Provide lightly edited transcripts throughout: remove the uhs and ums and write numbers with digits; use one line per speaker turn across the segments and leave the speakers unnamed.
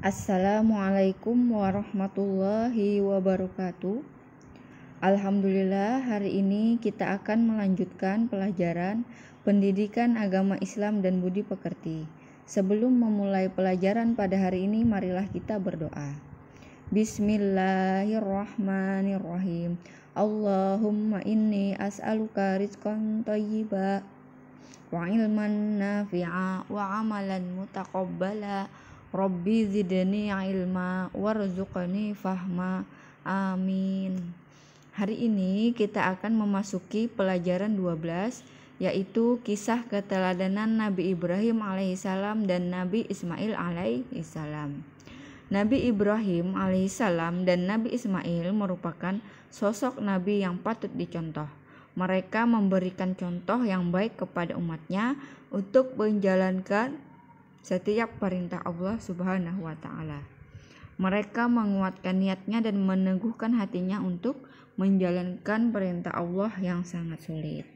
Assalamualaikum warahmatullahi wabarakatuh. Alhamdulillah, hari ini kita akan melanjutkan pelajaran Pendidikan Agama Islam dan Budi Pekerti. Sebelum memulai pelajaran pada hari ini, marilah kita berdoa. Bismillahirrahmanirrahim. Allahumma inni as'aluka rizqan thayyiba wa ilman nafi'a wa amalan mutaqabbala. Rabbi zidni ilma warzuqni fahma. Amin. Hari ini kita akan memasuki pelajaran 12, yaitu kisah keteladanan Nabi Ibrahim alaihissalam dan Nabi Ismail alaihissalam. Nabi Ibrahim alaihissalam dan Nabi Ismail merupakan sosok Nabi yang patut dicontoh. Mereka memberikan contoh yang baik kepada umatnya untuk menjalankan setiap perintah Allah Subhanahu wa Ta'ala. Mereka menguatkan niatnya dan meneguhkan hatinya untuk menjalankan perintah Allah yang sangat sulit.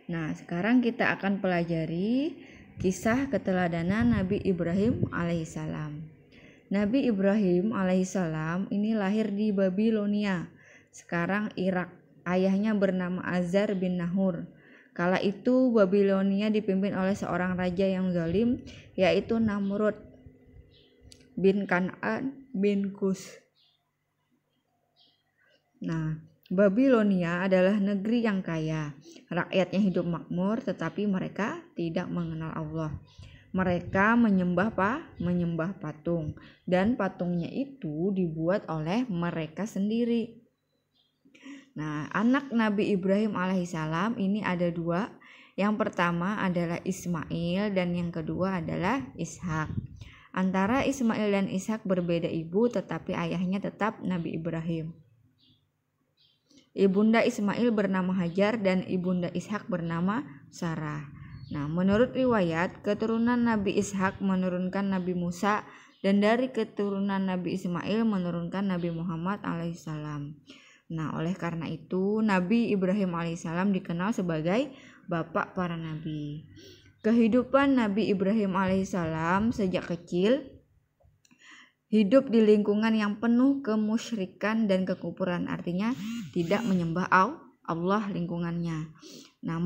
Nah, sekarang kita akan pelajari kisah keteladanan Nabi Ibrahim alaihissalam. Nabi Ibrahim alaihissalam ini lahir di Babilonia, sekarang Irak. Ayahnya bernama Azar bin Nahur. Kala itu Babilonia dipimpin oleh seorang raja yang zalim, yaitu Namrud bin Kan'an bin Kus. Nah, Babilonia adalah negeri yang kaya. Rakyatnya hidup makmur, tetapi mereka tidak mengenal Allah. Mereka menyembah patung, dan patungnya itu dibuat oleh mereka sendiri. Nah, anak Nabi Ibrahim alaihissalam ini ada dua. Yang pertama adalah Ismail dan yang kedua adalah Ishak. Antara Ismail dan Ishak berbeda ibu, tetapi ayahnya tetap Nabi Ibrahim. Ibunda Ismail bernama Hajar dan ibunda Ishak bernama Sarah. Nah, menurut riwayat, keturunan Nabi Ishak menurunkan Nabi Musa, dan dari keturunan Nabi Ismail menurunkan Nabi Muhammad alaihissalam. Nah, oleh karena itu Nabi Ibrahim alaihissalam dikenal sebagai bapak para nabi. Kehidupan Nabi Ibrahim alaihissalam sejak kecil hidup di lingkungan yang penuh kemusyrikan dan kekufuran, artinya tidak menyembah Allah lingkungannya. Nah,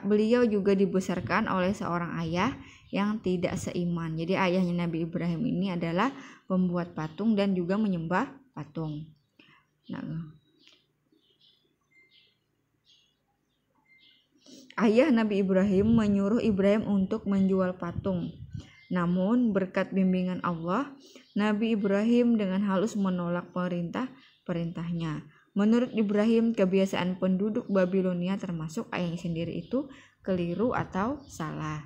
beliau juga dibesarkan oleh seorang ayah yang tidak seiman. Jadi ayahnya Nabi Ibrahim ini adalah pembuat patung dan juga menyembah patung. Nah, ayah Nabi Ibrahim menyuruh Ibrahim untuk menjual patung. Namun berkat bimbingan Allah, Nabi Ibrahim dengan halus menolak perintahnya. Menurut Ibrahim, kebiasaan penduduk Babilonia termasuk ayahnya sendiri itu keliru atau salah.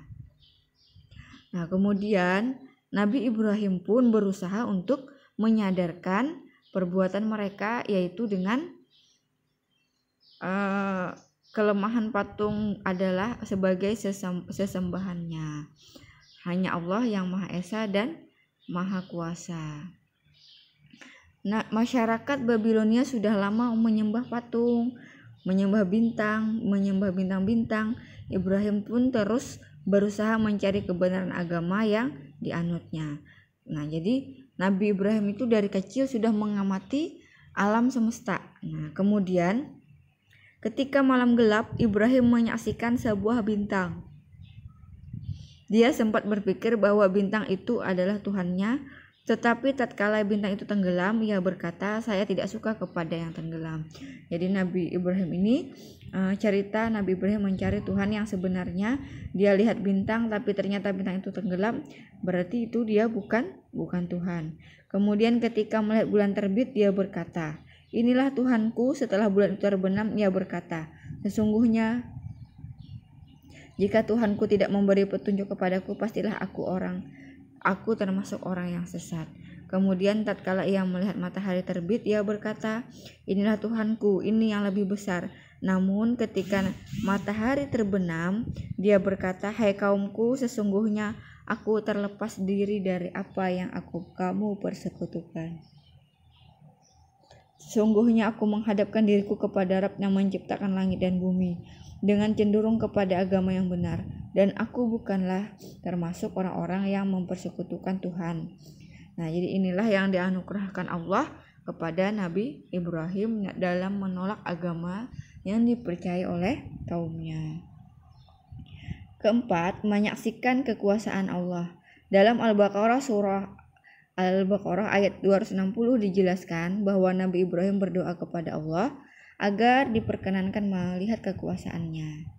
Nah, kemudian Nabi Ibrahim pun berusaha untuk menyadarkan perbuatan mereka, yaitu dengan kelemahan patung adalah sebagai sesembahannya. Hanya Allah yang Maha Esa dan Maha Kuasa. Nah, masyarakat Babilonia sudah lama menyembah patung, menyembah bintang-bintang. Ibrahim pun terus berusaha mencari kebenaran agama yang dianutnya. Nah, jadi Nabi Ibrahim itu dari kecil sudah mengamati alam semesta. Nah, kemudian ketika malam gelap, Ibrahim menyaksikan sebuah bintang. Dia sempat berpikir bahwa bintang itu adalah Tuhannya, tetapi tatkala bintang itu tenggelam, ia berkata, "Saya tidak suka kepada yang tenggelam." Jadi Nabi Ibrahim ini cerita Nabi Ibrahim mencari Tuhan yang sebenarnya. Dia lihat bintang, tapi ternyata bintang itu tenggelam, berarti itu dia bukan Tuhan. Kemudian ketika melihat bulan terbit, dia berkata, "Inilah Tuhanku." Setelah bulan itu terbenam, ia berkata, "Sesungguhnya jika Tuhanku tidak memberi petunjuk kepadaku, pastilah aku termasuk orang yang sesat." Kemudian tatkala ia melihat matahari terbit, ia berkata, "Inilah Tuhanku, ini yang lebih besar." Namun ketika matahari terbenam, dia berkata, "Hai kaumku, sesungguhnya aku terlepas diri dari apa yang kamu persekutukan. Sesungguhnya aku menghadapkan diriku kepada Rabb yang menciptakan langit dan bumi dengan cenderung kepada agama yang benar. dan aku bukanlah termasuk orang-orang yang mempersekutukan Tuhan. Nah, jadi inilah yang dianugerahkan Allah kepada Nabi Ibrahim dalam menolak agama yang dipercayai oleh kaumnya. Keempat, menyaksikan kekuasaan Allah. Dalam Al-Baqarah ayat 260 dijelaskan bahwa Nabi Ibrahim berdoa kepada Allah agar diperkenankan melihat kekuasaannya.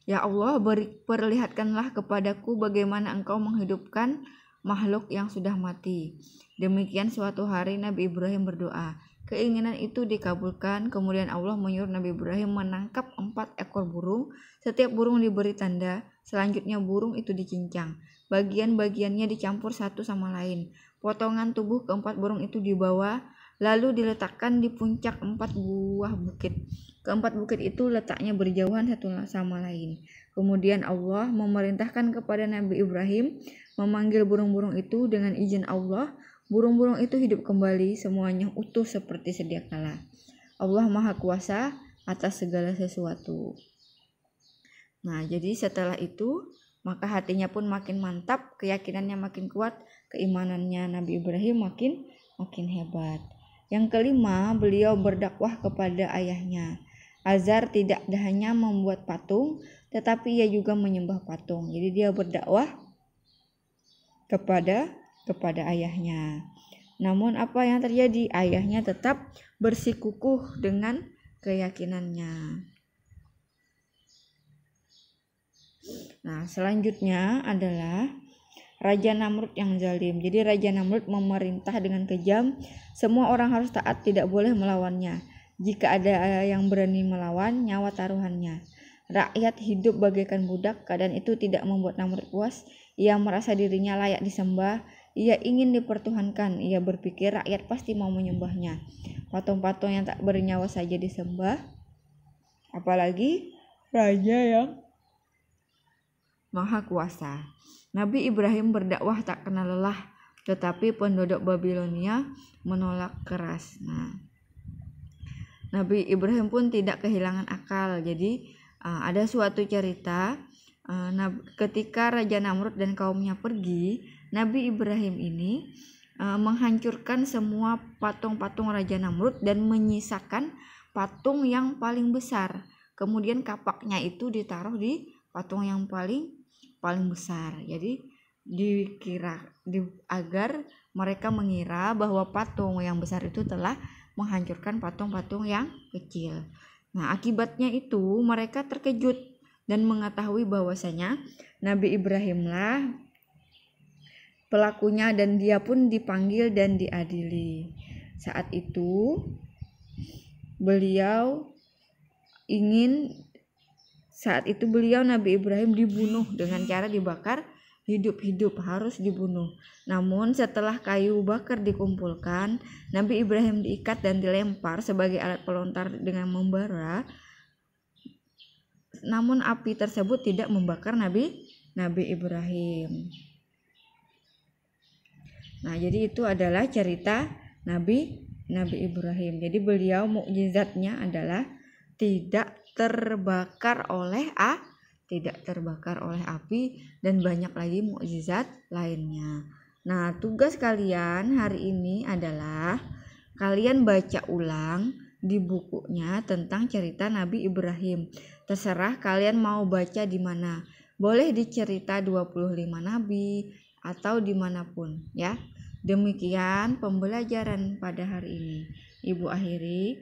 Ya Allah, perlihatkanlah kepadaku bagaimana Engkau menghidupkan makhluk yang sudah mati. Demikian suatu hari Nabi Ibrahim berdoa. Keinginan itu dikabulkan. Kemudian Allah menyuruh Nabi Ibrahim menangkap 4 ekor burung. Setiap burung diberi tanda. Selanjutnya burung itu dicincang. Bagian-bagiannya dicampur satu sama lain. Potongan tubuh keempat burung itu dibawa, lalu diletakkan di puncak 4 buah bukit. Keempat bukit itu letaknya berjauhan satu sama lain. Kemudian Allah memerintahkan kepada Nabi Ibrahim memanggil burung-burung itu. Dengan izin Allah, burung-burung itu hidup kembali, semuanya utuh seperti sedia kala. Allah Maha Kuasa atas segala sesuatu. Nah, jadi setelah itu, maka hatinya pun makin mantap, keyakinannya makin kuat, keimanannya Nabi Ibrahim makin hebat. Yang kelima, beliau berdakwah kepada ayahnya. Azar tidak hanya membuat patung, tetapi ia juga menyembah patung. Jadi dia berdakwah kepada ayahnya. Namun apa yang terjadi? Ayahnya tetap bersikukuh dengan keyakinannya. Nah, selanjutnya adalah Raja Namrud yang zalim. Jadi Raja Namrud memerintah dengan kejam. Semua orang harus taat, tidak boleh melawannya. Jika ada yang berani melawan, nyawa taruhannya. Rakyat hidup bagaikan budak. Keadaan itu tidak membuat Namrud puas. Ia merasa dirinya layak disembah. Ia ingin dipertuhankan. Ia berpikir rakyat pasti mau menyembahnya. Patung-patung yang tak bernyawa saja disembah, apalagi raja yang maha kuasa. Nabi Ibrahim berdakwah tak kenal lelah, tetapi penduduk Babilonia menolak keras. Nah, Nabi Ibrahim pun tidak kehilangan akal. Jadi ada suatu cerita ketika Raja Namrud dan kaumnya pergi, Nabi Ibrahim ini menghancurkan semua patung-patung Raja Namrud dan menyisakan patung yang paling besar. Kemudian kapaknya itu ditaruh di patung yang paling besar. Jadi agar mereka mengira bahwa patung yang besar itu telah menghancurkan patung-patung yang kecil. Nah, akibatnya itu mereka terkejut dan mengetahui bahwasanya Nabi Ibrahimlah pelakunya, dan dia pun dipanggil dan diadili. Saat itu beliau Nabi Ibrahim dibunuh dengan cara dibakar hidup-hidup, harus dibunuh. Namun setelah kayu bakar dikumpulkan, Nabi Ibrahim diikat dan dilempar sebagai alat pelontar dengan membara. Namun api tersebut tidak membakar Nabi Ibrahim. Nah, jadi itu adalah cerita Nabi Ibrahim. Jadi beliau mukjizatnya adalah tidak terbakar oleh api dan banyak lagi mukjizat lainnya. Nah, tugas kalian hari ini adalah kalian baca ulang di bukunya tentang cerita Nabi Ibrahim. Terserah kalian mau baca di mana. Boleh di cerita 25 Nabi atau dimanapun ya. Demikian pembelajaran pada hari ini. Ibu akhiri.